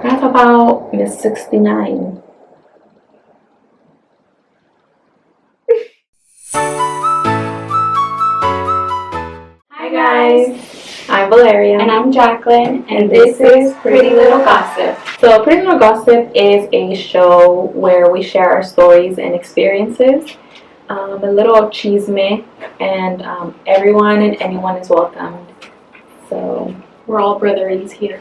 That's about Miss 69. Hi guys, I'm Valeria. And I'm Jacqueline, and this is Pretty Little Gossip. So Pretty Little Gossip is a show where we share our stories and experiences, a little chisme, and everyone and anyone is welcomed. So we're all brethrens here.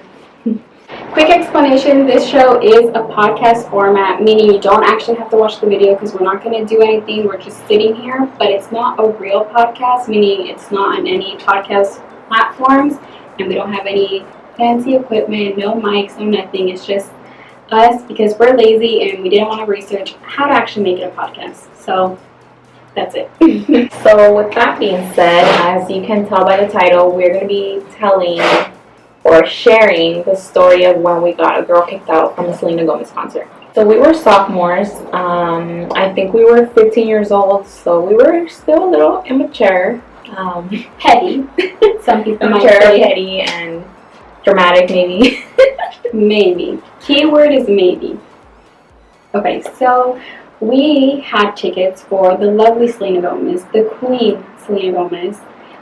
Quick explanation, this show is a podcast format, meaning you don't actually have to watch the video because we're not going to do anything. We're just sitting here, but it's not a real podcast, meaning it's not on any podcast platforms, and we don't have any fancy equipment, no mics, no nothing. It's just us because we're lazy and we didn't want to research how to actually make it a podcast. So that's it. So with that being said, as you can tell by the title, we're going to be telling or sharing the story of when we got a girl kicked out from the Selena Gomez concert. So we were sophomores. I think we were 15 years old, so we were still a little immature. Petty. Some people might Immature, say. petty, and dramatic, maybe. Maybe. Keyword is maybe. Okay, so we had tickets for the lovely Selena Gomez, the queen Selena Gomez.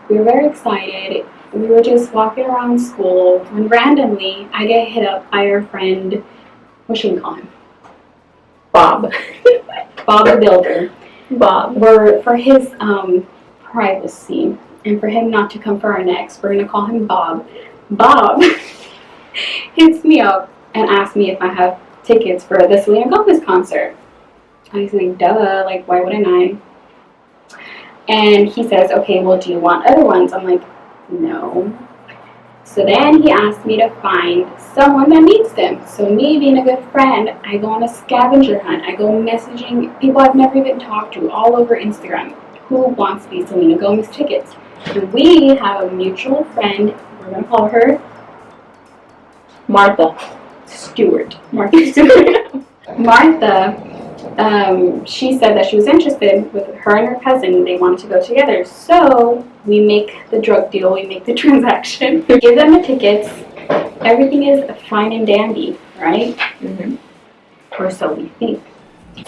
We were very excited. We were just walking around school when randomly I get hit up by our friend, what should we call him? Bob. Bob the Builder. Bob. For his privacy and for him not to come for our necks, we're going to call him Bob. Bob hits me up and asks me if I have tickets for the Selena Gomez concert. I was like, duh, like, why wouldn't I? And he says, okay, well, do you want other ones? I'm like, no. So then he asked me to find someone that meets them. So me being a good friend, I go on a scavenger hunt. I go messaging people I've never even talked to all over Instagram who wants these Selena Gomez tickets. And we have a mutual friend, we're going to call her Martha Stewart. Martha Stewart. Martha, she said that she was interested with her and her cousin. They wanted to go together. So we make the drug deal, we make the transaction, we give them the tickets. Everything is fine and dandy, right? Mm-hmm. Or so we think.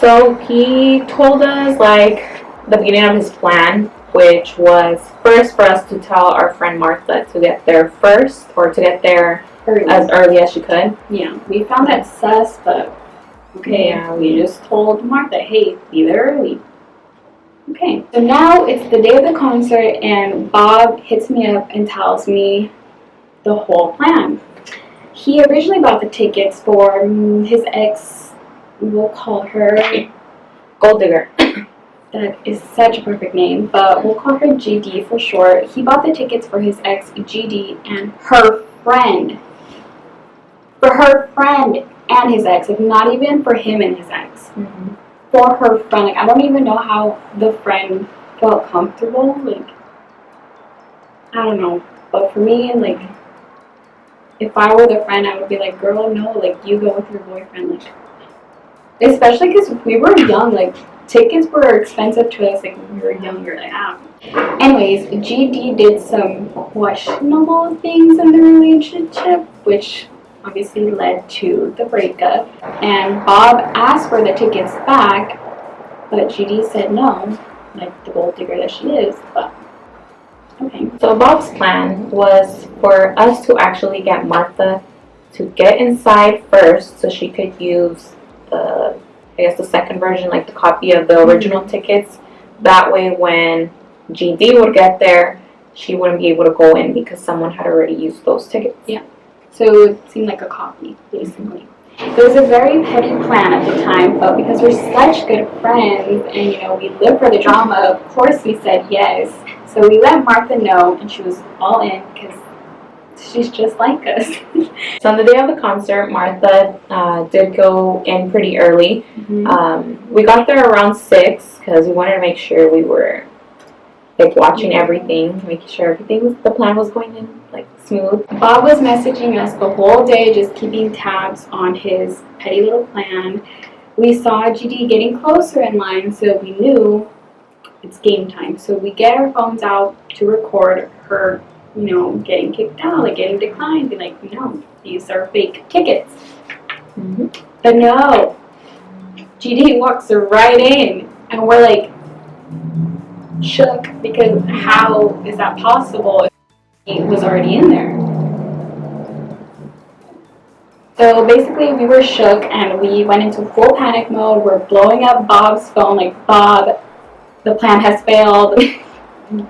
So he told us, like, the beginning of his plan, which was first for us to tell our friend Martha to get there first, or to get there as early as she could. Yeah, we found that sus, but okay, yeah, we just told Martha, hey, be there early. Okay, so now it's the day of the concert, and Bob hits me up and tells me the whole plan. He originally bought the tickets for his ex, we'll call her Gold digger. That is such a perfect name, but we'll call her GD for short. He bought the tickets for his ex, GD, and her friend. For her friend and his ex, like not even for him and his ex. Mm-hmm. For her friend, like I don't even know how the friend felt comfortable. Like I don't know, but for me, like if I were the friend, I would be like, girl, no, like you go with your boyfriend, like especially because we were young, like tickets were expensive to us, like when we were younger, like I don't know. Anyways, GD did some questionable things in the relationship, which obviously led to the breakup, and Bob asked for the tickets back, but GD said no, like the gold digger that she is. But okay. So Bob's plan was for us to actually get Martha to get inside first so she could use the second version, like the copy of the original tickets. That way when GD would get there, she wouldn't be able to go in because someone had already used those tickets. Yeah. So it seemed like a copy, basically. It was a very petty plan at the time, but because we're such good friends and, we live for the drama, of course we said yes. So we let Martha know, and she was all in because she's just like us. So on the day of the concert, Martha did go in pretty early. Mm-hmm. We got there around 6 because we wanted to make sure we were like watching everything, making sure the plan was going in like smooth. Bob was messaging us the whole day, just keeping tabs on his petty little plan. We saw GD getting closer in line, so we knew it's game time. So we get our phones out to record her, getting kicked out, like getting declined. Be like, no, these are fake tickets. But no, GD walks right in, and we're like shook because how is that possible if he was already in there? So basically, we were shook and we went into full panic mode. We're blowing up Bob's phone, like, Bob, the plan has failed.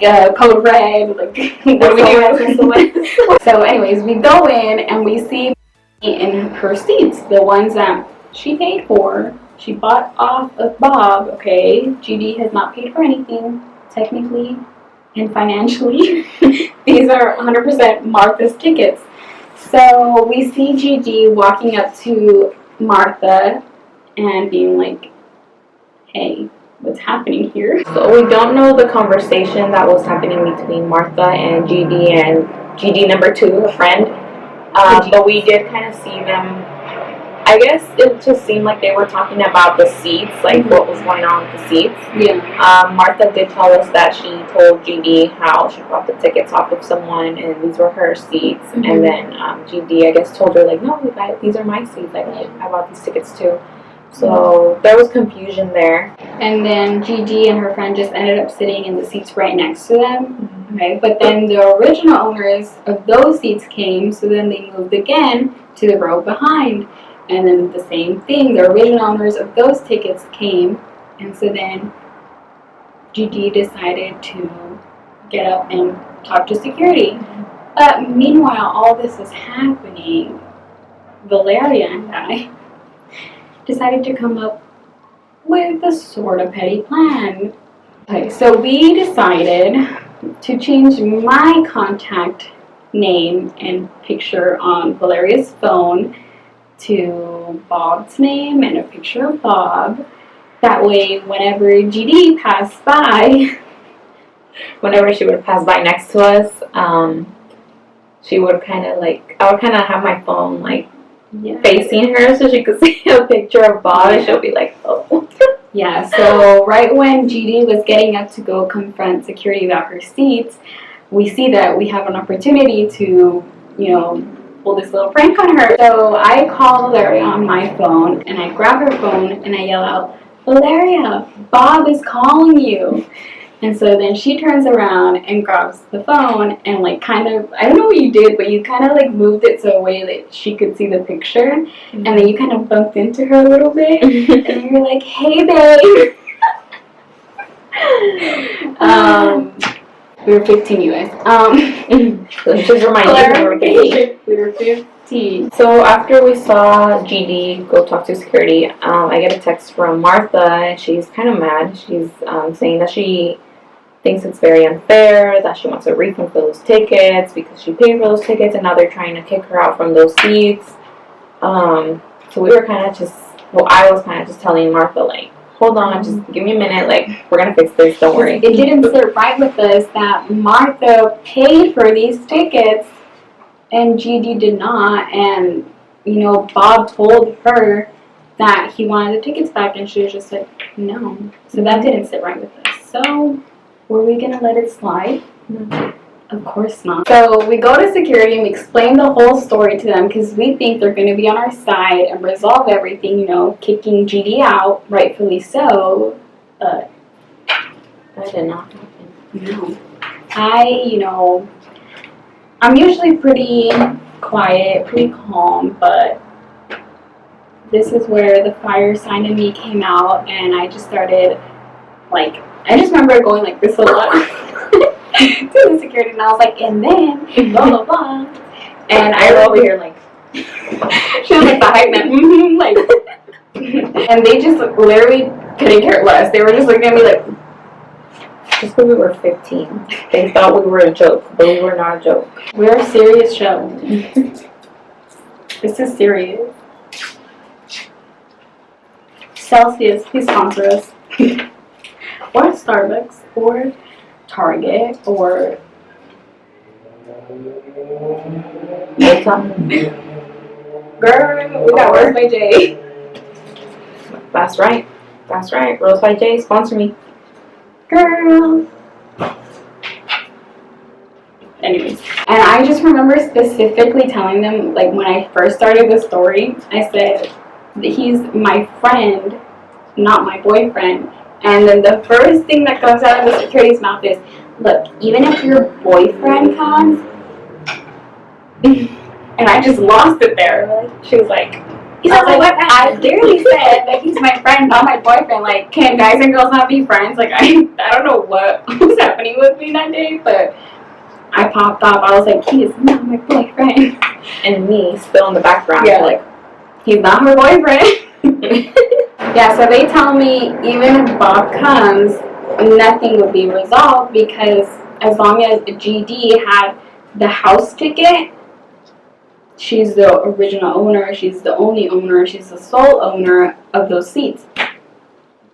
Code red. Like, what do we do? So, anyways, we go in and we see in her seats, the ones that she paid for. She bought off of Bob. Okay, GD has not paid for anything technically and financially. These are 100% Martha's tickets. So we see GD walking up to Martha and being like, hey, what's happening here? So we don't know the conversation that was happening between Martha and GD number 2, her friend. But we did kind of see them. I guess it just seemed like they were talking about the seats, like what was going on with the seats. Yeah. Martha did tell us that she told GD how she bought the tickets off of someone and these were her seats. And then GD, I guess, told her, like, no, these are my seats. Like, I bought these tickets too. So there was confusion there. And then GD and her friend just ended up sitting in the seats right next to them. Okay, but then the original owners of those seats came, so then they moved again to the row behind. And then the same thing, the original owners of those tickets came, and so then GD decided to get up and talk to security. But meanwhile, all this is happening, Valeria and I decided to come up with a sort of petty plan. Okay, so we decided to change my contact name and picture on Valeria's phone to Bob's name and a picture of Bob. That way, whenever GD passed by, whenever she would pass by next to us, she would kind of like, I would kind of have my phone like facing her so she could see a picture of Bob and she'll be like, oh. Yeah, so right when GD was getting up to go confront security about her seats, we see that we have an opportunity to, pull this little prank on her. So I call Valeria on my phone, and I grab her phone, and I yell out, Valeria, Bob is calling you. And so then she turns around and grabs the phone, and like kind of, I don't know what you did, but you kind of like moved it so a way that she could see the picture, and then you kind of bumped into her a little bit, and you're like, hey babe. We were 15, you guys. So just remind you, we were 15. We were 15. So after we saw GD go talk to security, I get a text from Martha, and she's kind of mad. She's saying that she thinks it's very unfair, that she wants a refund for those tickets because she paid for those tickets, and now they're trying to kick her out from those seats. So we were kind of just, I was kind of just telling Martha, like, hold on, just give me a minute, like, we're gonna fix this, don't worry. It didn't sit right with us that Martha paid for these tickets and GD did not, and Bob told her that he wanted the tickets back and she was just like, no. So that didn't sit right with us. So were we gonna let it slide? No. Of course not. So we go to security and we explain the whole story to them because we think they're going to be on our side and resolve everything, kicking GD out, rightfully so. But that did not happen. No. I'm usually pretty quiet, pretty calm, but this is where the fire sign in me came out, and I just started, I just remember going like this a lot. To the security, and I was like, and then blah blah blah, and I was over here like, she was like the hype man, like, and they just literally couldn't care less. They were just looking at me like, just because we were 15, they thought we were a joke, but we were not a joke. We're a serious show. This is serious. Celsius, please sponsor us, or Starbucks, or Target, or girl, we got rosebyj. That's right. Rosebyj, sponsor me, girl. Anyways. And I just remember specifically telling them, like, when I first started the story, I said, he's my friend, not my boyfriend. And then the first thing that comes out of the security's mouth is, look, even if your boyfriend comes, and I just lost it there. She was like, he's not my boyfriend. I clearly said that he's my friend, not my boyfriend. Like, can guys and girls not be friends? Like, I don't know what was happening with me that day, but I popped off. I was like, he is not my boyfriend. And me still in the background. Yeah, like, he's not her boyfriend. Yeah, so they tell me even if Bob comes, nothing would be resolved because as long as GD had the house ticket, she's the original owner, she's the only owner, she's the sole owner of those seats.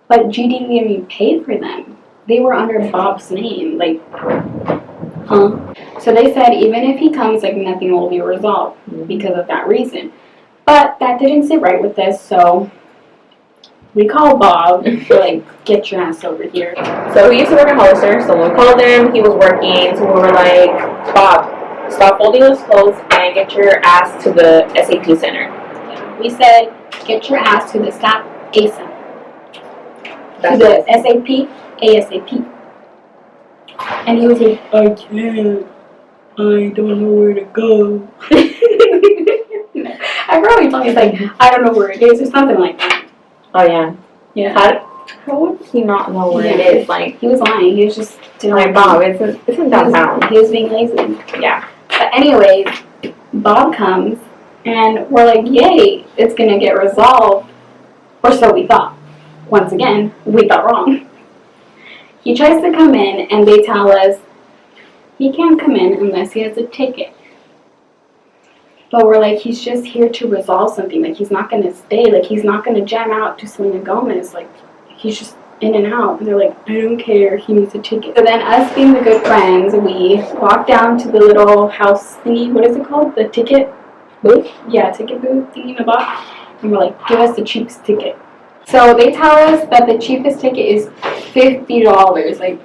But GD didn't even pay for them. They were under Bob's name. Like, huh? So they said even if he comes, like, nothing will be resolved because of that reason. But that didn't sit right with us, so we called Bob. We're like, get your ass over here. So he used to work at Hollister, so when we called him, he was working, so we were like, Bob, stop folding those clothes and get your ass to the SAP center. Yeah. We said, get your ass to the SAP ASAP. That's to the SAP ASAP. And he was like, I can't. I don't know where to go. I probably told me, he's like, I don't know where it is or something like that. Oh, yeah. Yeah. How would he not know where it is? Like, he was lying. He was just like, Bob, it's in downtown. He was being lazy. Yeah. But anyways, Bob comes, and we're like, yay, it's going to get resolved. Or so we thought. Once again, we got wrong. He tries to come in, and they tell us he can't come in unless he has a ticket. But we're like, he's just here to resolve something. Like, he's not going to stay. Like, he's not going to jam out to Selena Gomez. Like, he's just in and out. And they're like, I don't care. He needs a ticket. So then us being the good friends, we walk down to the little house thingy. What is it called? The ticket booth? Yeah, ticket booth thingy in the box. And we're like, give us the cheapest ticket. So they tell us that the cheapest ticket is $50. Like,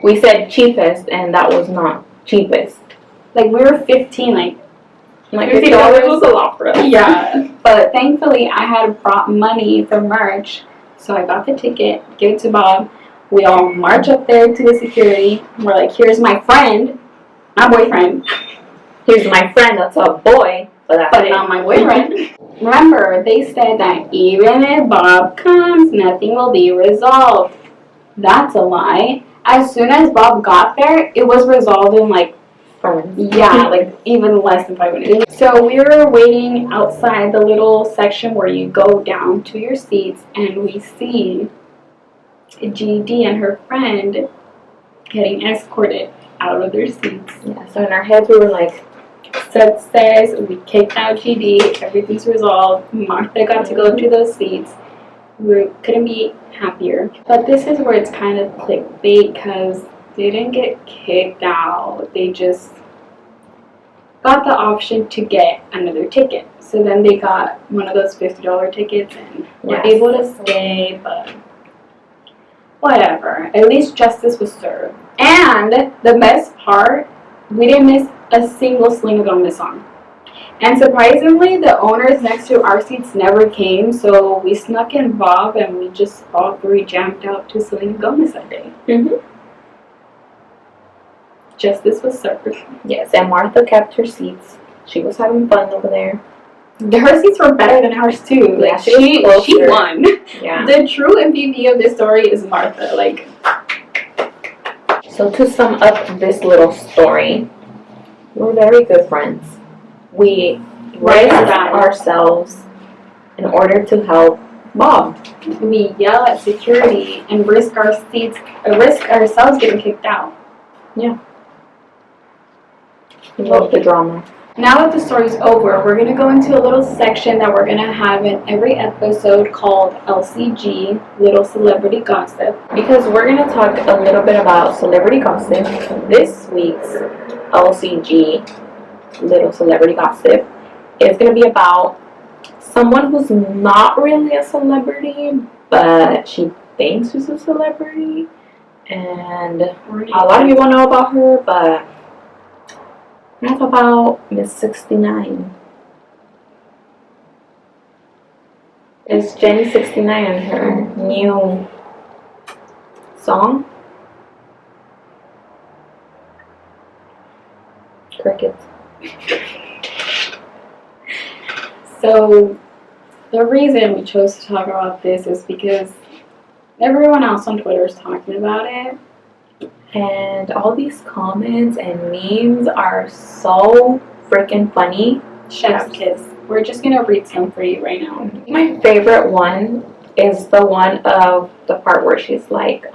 we said cheapest, and that was not cheapest. Like, we were 15, like $50 was a lot for us. Yeah, but thankfully I had brought money for merch, so I got the ticket, gave it to Bob. We all march up there to the security. We're like, here's my friend, not boyfriend. Here's my friend that's a boy, but not my boyfriend. Remember, they said that even if Bob comes, nothing will be resolved. That's a lie. As soon as Bob got there, it was resolved in like, yeah, like even less than 5 minutes. So we were waiting outside the little section where you go down to your seats, and we see GD and her friend getting escorted out of their seats. Yeah, so in our heads we were like, success, we kicked out GD, everything's resolved, Martha got to go to those seats. We couldn't be happier. But this is where it's kind of clickbait because they didn't get kicked out. They just got the option to get another ticket. So then they got one of those $50 tickets and were able to stay, but whatever. At least justice was served. And the best part, we didn't miss a single Selena Gomez song. And surprisingly, the owners next to our seats never came, so we snuck in Bob and we just all three jammed out to Selena Gomez that day. Justice was served. Yes, and Martha kept her seats. She was having fun over there. Her seats were better than ours too. Yeah, like she won. Yeah. The true MVP of this story is Martha. Like, so to sum up this little story, we're very good friends. We raised ourselves in order to help Bob. We yell at security and risk ourselves getting kicked out. Yeah. We love the drama. Now that the story's over, we're going to go into a little section that we're going to have in every episode called LCG, Little Celebrity Gossip. Because we're going to talk a little bit about celebrity gossip. This week's LCG, Little Celebrity Gossip, is going to be about someone who's not really a celebrity, but she thinks she's a celebrity. And a lot of people know about her, but We're gonna talk about Miss 69. It's Jenny 69 and her new song. Crickets. So the reason we chose to talk about this is because everyone else on Twitter is talking about it. And all these comments and memes are so freaking funny. Chef's kiss. We're just gonna read some for you right now. My favorite one is the one of the part where she's like,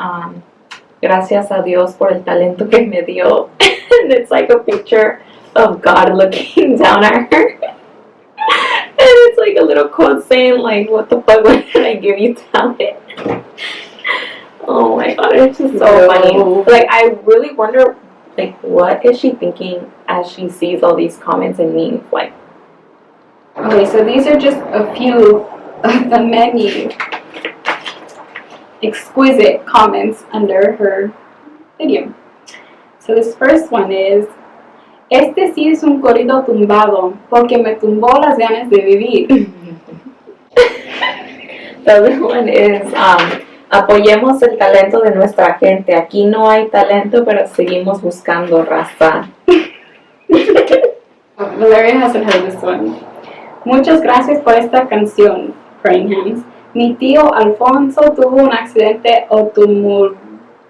gracias a Dios por el talento que me dio. And it's like a picture of God looking down at her. And it's like a little quote saying like, what the fuck, why did I give you talent? Oh my god, it's just so funny. Like, I really wonder, like, what is she thinking as she sees all these comments and memes? Like, Okay, so these are just a few of the many exquisite comments under her video. So this first one is, este sí es un corrido tumbado, porque me tumbó las ganas de vivir. The other one is, apoyemos el talento de nuestra gente. Aquí no hay talento, pero seguimos buscando raza. Valeria hasn't heard this one. Muchas gracias por esta canción, praying hands. Mi tío Alfonso tuvo un accidente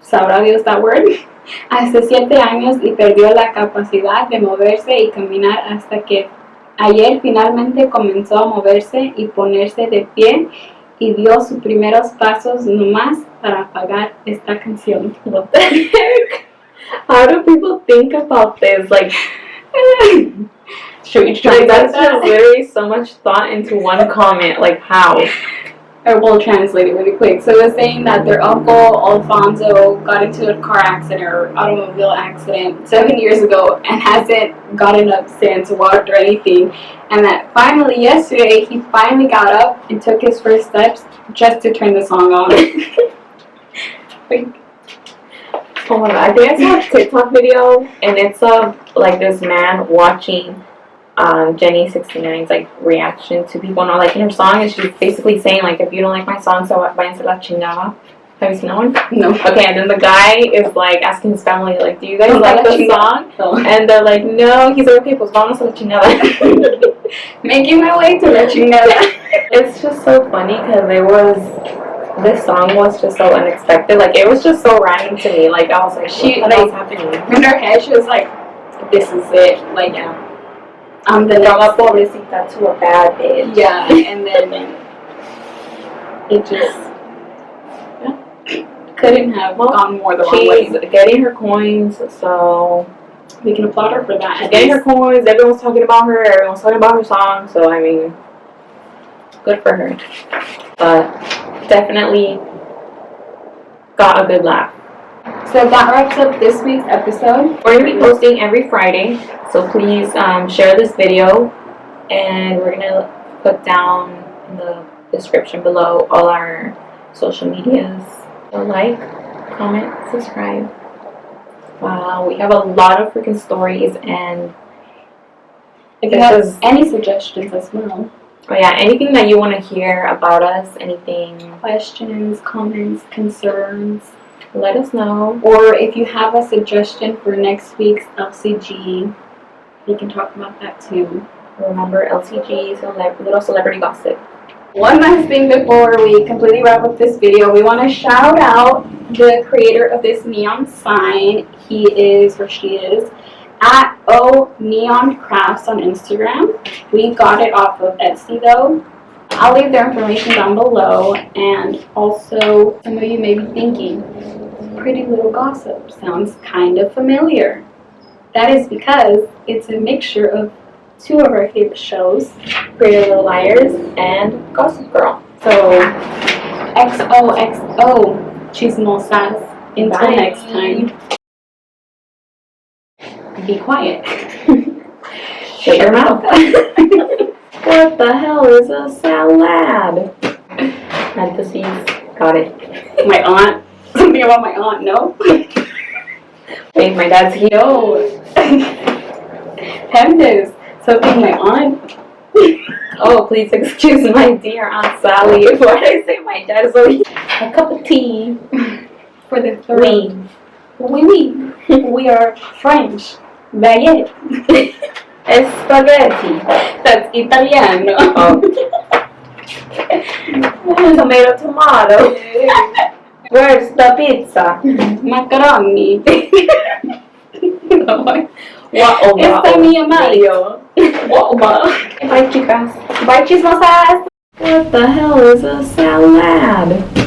sabrá Dios that word, hace 7 años y perdió la capacidad de moverse y caminar hasta que ayer finalmente comenzó a moverse y ponerse de pie y dio sus primeros pasos nomás para apagar esta canción. What the heck? How do people think about this? Like, Should we try like that's that? just literally so much thought into one comment. Like, how? I will translate it really quick. So it's saying that their uncle Alfonso got into a car accident or automobile accident 7 years ago and hasn't gotten up since, walked or anything, and that finally yesterday he finally got up and took his first steps just to turn the song on. Like, oh my god, I think I saw a TikTok video and it's of like this man watching Jenny 69's like reaction to people not liking her song, and she's basically saying like, if you don't like my song, so váyanse la chingada. Have you seen that one? No. Okay, and then the guy is like asking his family like, do you guys like the song? No. And they're like, no. He's like, okay, pues vamos a la chingada. Making my way to la chingada. It's just so funny because this song was just so unexpected. Like, it was just so random to me. Like, I was like, She, what the hell's like, happening? in her head she was like, this is it. Like, Yeah. I'm the Llama next. pobrecita to a bad bitch. Yeah, and then it just couldn't have gone more the wrong way. She's getting her coins, so We can applaud her for that. she's getting her coins. Everyone's talking about her. Everyone's talking about her song. So I mean, good for her. But definitely got a good laugh. So that wraps up this week's episode. We're gonna be posting every Friday, so please share this video, and we're gonna put down in the description below all our social medias. So like, comment, subscribe. Wow, we have a lot of freaking stories, and If you have any suggestions as well, oh yeah, anything that you want to hear about us, anything, questions, comments, concerns, let us know. or if you have a suggestion for next week's LCG, we can talk about that too. Remember, LCG, little celebrity gossip. One last thing before we completely wrap up this video, we want to shout out the creator of this neon sign. He is, or she is, at O Neon Crafts on Instagram. We got it off of Etsy though. I'll leave their information down below, and also some of you may be thinking, Pretty Little Gossip sounds kind of familiar. That is because it's a mixture of two of our favorite shows, Pretty Little Liars and Gossip Girl. So XOXO chismosas. Until Bye. next time, be quiet. shut your mouth. What the hell is a salad? Parentheses. Got it. My aunt. Something about my aunt, no? Wait, my dad's here. No. Pemdas. So if my aunt. Oh, please excuse my dear Aunt Sally. Why did I say my dad is always a cup of tea? For the throat. We are French. Baguette. Spaghetti. That's Italiano. Oh. Tomato. Where's the pizza? Macaroni. Wow. Esta mia Mario. Bye, chicas. Bye, chismosas. What the hell is a salad?